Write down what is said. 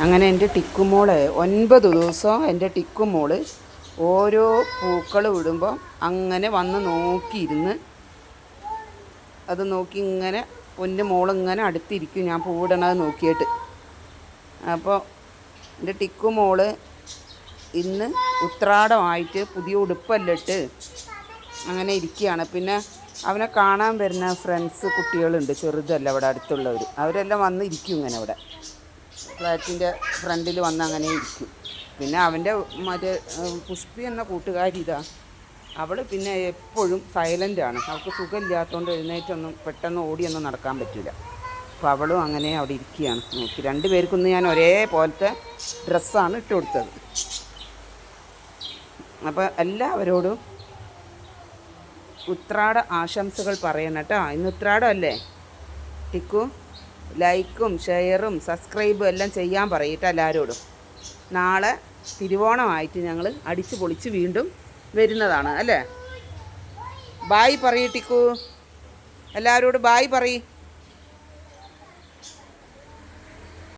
അങ്ങനെ എൻ്റെ ടിക്കുമോള് 9 ദിവസം എൻ്റെ ടിക്കുമോള് ഓരോ പൂക്കൾ വിടുമ്പോൾ അങ്ങനെ വന്ന് നോക്കിയിരുന്ന് അത് നോക്കി ഇങ്ങനെ എൻ്റെ മോളിങ്ങനെ അടുത്തിരിക്കും ഞാൻ പൂവിടണത് നോക്കിയിട്ട്. അപ്പോൾ എൻ്റെ ടിക്കുമോള് ഇന്ന് ഉത്രാടമായിട്ട് പുതിയ ഉടുപ്പെല്ലാം ഇട്ട് അങ്ങനെ ഇരിക്കുകയാണ്. പിന്നെ അവനെ കാണാൻ വരുന്ന ഫ്രണ്ട്സ് കുട്ടികളുണ്ട്, ചെറുതല്ല അവിടെ അടുത്തുള്ളവർ, അവരെല്ലാം വന്ന് ഇരിക്കും ഇങ്ങനെ അവിടെ ഫ്ലാറ്റിൻ്റെ ഫ്രണ്ടിൽ വന്ന് അങ്ങനെ ഇരിക്കും. പിന്നെ അവൻ്റെ മറ്റേ പുഷ്പി എന്ന കൂട്ടുകാരി അവൾ പിന്നെ എപ്പോഴും സൈലൻ്റാണ്. അവൾക്ക് സുഖമില്ലാത്തതുകൊണ്ട് എഴുന്നേറ്റൊന്നും പെട്ടെന്ന് ഓടിയൊന്നും നടക്കാൻ പറ്റില്ല. അപ്പോൾ അവളും അങ്ങനെ അവിടെ ഇരിക്കുകയാണ് നോക്കി. 2 പേർക്കൊന്ന് ഞാൻ ഒരേപോലത്തെ ഡ്രസ്സാണ് ഇട്ട് കൊടുത്തത്. അപ്പോൾ എല്ലാവരോടും ഉത്രാട ആശംസകൾ പറയണം കേട്ടോ. ഇന്ന് ഉത്രാടം അല്ലേ ടിക്കു? ലൈക്കും ഷെയറും സബ്സ്ക്രൈബും എല്ലാം ചെയ്യാൻ പറയട്ടെ എല്ലാവരോടും. നാളെ തിരുവോണമായിട്ട് ഞങ്ങൾ അടിച്ച് പൊളിച്ച് വീണ്ടും വരുന്നതാണ് അല്ലേ. ബായ് പറയൂ ടിക്കു, എല്ലാവരോടും ബായ് പറയ്.